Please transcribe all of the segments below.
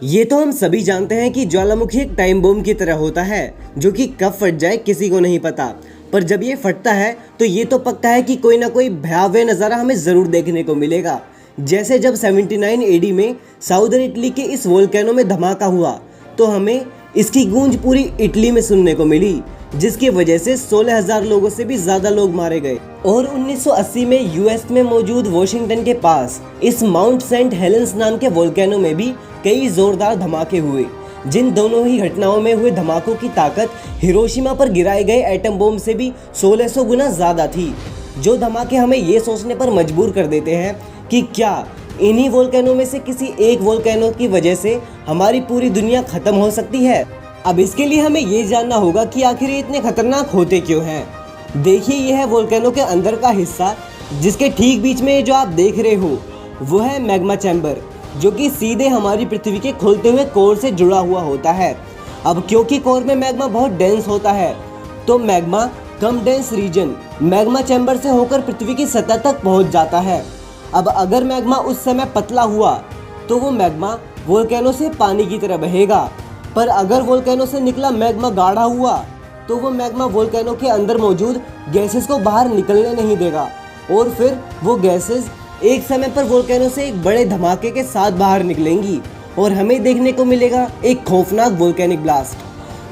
ये तो हम सभी जानते हैं कि ज्वालामुखी एक टाइम बम की तरह होता है जो कि कब फट जाए किसी को नहीं पता। पर जब ये फटता है तो ये तो पक्का है कि कोई ना कोई भयावह नज़ारा हमें ज़रूर देखने को मिलेगा। जैसे जब 79 एडी में साउदर्न इटली के इस वोल्केनो में धमाका हुआ तो हमें इसकी गूंज पूरी इटली में सुनने को मिली, जिसकी वजह से 16,000 लोगों से भी ज़्यादा लोग मारे गए। और 1980 में यूएस में मौजूद वॉशिंगटन के पास इस माउंट सेंट हेलेंस नाम के वोल्केनो में भी कई जोरदार धमाके हुए, जिन दोनों ही घटनाओं में हुए धमाकों की ताकत हिरोशिमा पर गिराए गए एटम बम से भी 1600 गुना ज़्यादा थी। जो धमाके हमें ये सोचने पर मजबूर कर देते हैं कि क्या इन्हीं वोल्केनो में से किसी एक वोल्केनो की वजह से हमारी पूरी दुनिया खत्म हो सकती है। अब इसके लिए हमें ये जानना होगा कि आखिर ये इतने खतरनाक होते क्यों हैं। देखिए, यह है वोल्केनो के अंदर का हिस्सा, जिसके ठीक बीच में जो आप देख रहे हो वो है मैग्मा चैम्बर, जो कि सीधे हमारी पृथ्वी के खुलते हुए कोर से जुड़ा हुआ होता है। अब क्योंकि कोर में मैग्मा बहुत डेंस होता है तो मैग्मा कम डेंस रीजन मैग्मा चैम्बर से होकर पृथ्वी की सतह तक पहुंच जाता है। अब अगर मैग्मा उस समय पतला हुआ तो वो मैग्मा वोल्केनो से पानी की तरह बहेगा, पर अगर वोल्केनो से निकला मैग्मा गाढ़ा हुआ तो वो मैग्मा वोल्केनो के अंदर मौजूद गैसेस को बाहर निकलने नहीं देगा और फिर वो गैसेस एक समय पर वोल्केनो से एक बड़े धमाके के साथ बाहर निकलेंगी और हमें देखने को मिलेगा एक खौफनाक वोल्केनिक ब्लास्ट,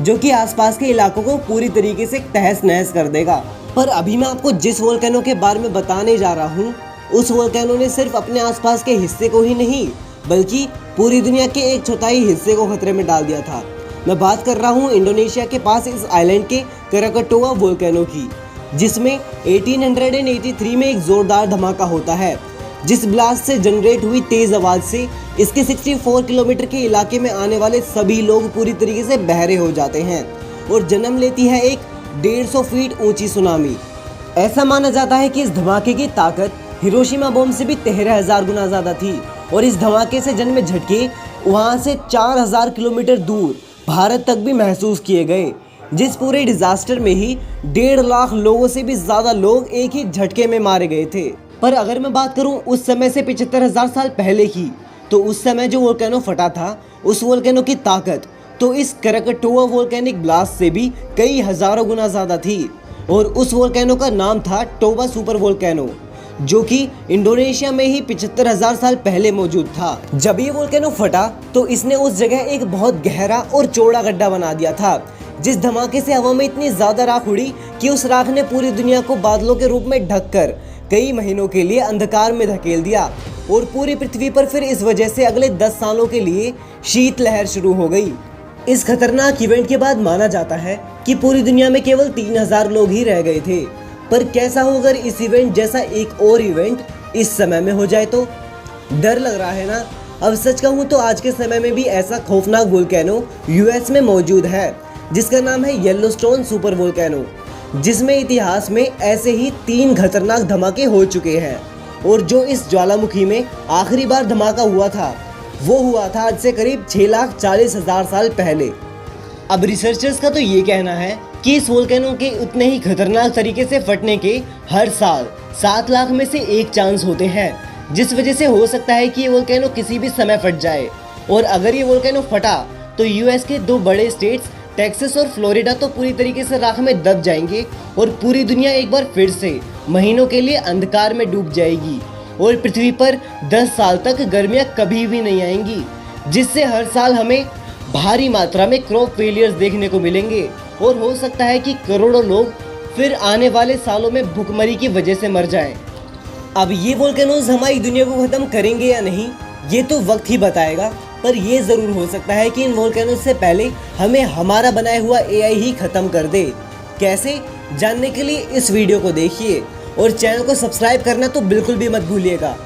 जो कि आसपास के इलाकों को पूरी तरीके से तहस नहस कर देगा। पर अभी मैं आपको जिस वोल्केनो के बारे में बताने जा रहा हूँ, उस वोल्केनो ने सिर्फ अपने आसपास के हिस्से को ही नहीं बल्कि पूरी दुनिया के 1/4 हिस्से को खतरे में डाल दिया था। मैं बात कर रहा हूँ इंडोनेशिया के पास इस आइलैंड के कराकटोआ वोल्केनो की, जिसमें 1883 में एक जोरदार धमाका होता है, जिस ब्लास्ट से जनरेट हुई तेज आवाज से इसके 64 किलोमीटर के इलाके में आने वाले सभी लोग पूरी तरीके से बहरे हो जाते हैं और जन्म लेती है एक 150 फीट ऊंची सुनामी। ऐसा माना जाता है कि इस धमाके की ताकत हिरोशिमा बम से भी 13,000 गुना ज्यादा थी और इस धमाके से जन्मे झटके वहां से 4,000 किलोमीटर दूर भारत तक भी महसूस किए गए, जिस पूरे डिजास्टर में ही 1.5 लाख लोगों से भी ज्यादा लोग एक ही झटके में मारे गए थे। पर अगर मैं बात करूं उस समय से 75,000 साल पहले की, तो उस समय जो वोल्केनो फटा था उस वोल्केनो की ताकत तो इस कराकटोआ वोल्केनिक ब्लास्ट से भी कई हजारों गुना ज़्यादा थी और उस वोल्केनो का नाम था टोबा सुपर वोल्केनो, जो कि इंडोनेशिया में ही 75,000 साल पहले मौजूद था। जब ये वोल्केनो फटा तो इसने उस जगह एक बहुत गहरा और चौड़ा गड्ढा बना दिया था, जिस धमाके से हवा में इतनी ज़्यादा राख उड़ी कि उस राख ने पूरी दुनिया को बादलों के रूप में ढककर कई महीनों के लिए अंधकार में धकेल दिया और पूरी पृथ्वी पर फिर इस वजह से अगले 10 सालों के लिए शीत लहर शुरू हो गई। इस खतरनाक इवेंट के बाद माना जाता है कि पूरी दुनिया में केवल 3,000 लोग ही रह गए थे। पर कैसा हो अगर इस इवेंट जैसा एक और इवेंट इस समय में हो जाए तो? डर लग रहा है ना? अब सच कहूँ तो आज के समय में भी ऐसा खौफनाक वोल्केनो यूएस में मौजूद है, जिसका नाम है येलोस्टोन सुपर वोल्केनो, जिसमें इतिहास में ऐसे ही 3 खतरनाक धमाके हो चुके हैं। और जो इस ज्वालामुखी में आखिरी बार धमाका हुआ था वो हुआ था आज से करीब 6,40,000 साल पहले। अब रिसर्चर्स का तो ये कहना है कि इस वोल्केनो के उतने ही खतरनाक तरीके से फटने के हर साल 7 लाख में से 1 चांस होते हैं, जिस वजह से हो सकता है कि ये वोल्केनो किसी भी समय फट जाए। और अगर ये वोल्केनो फटा तो यूएस के 2 बड़े स्टेट्स टेक्सास और फ्लोरिडा तो पूरी तरीके से राख में दब जाएंगे और पूरी दुनिया एक बार फिर से महीनों के लिए अंधकार में डूब जाएगी और पृथ्वी पर 10 साल तक गर्मियां कभी भी नहीं आएंगी, जिससे हर साल हमें भारी मात्रा में क्रॉप फेलियर्स देखने को मिलेंगे और हो सकता है कि करोड़ों लोग फिर आने वाले सालों में भूखमरी की वजह से मर जाएं। अब ये वोल्केनोज हमारी दुनिया को खत्म करेंगे या नहीं ये तो वक्त ही बताएगा, पर ये ज़रूर हो सकता है कि इन वोल्केनोज से पहले हमें हमारा बनाया हुआ एआई ही ख़त्म कर दे। कैसे, जानने के लिए इस वीडियो को देखिए और चैनल को सब्सक्राइब करना तो बिल्कुल भी मत भूलिएगा।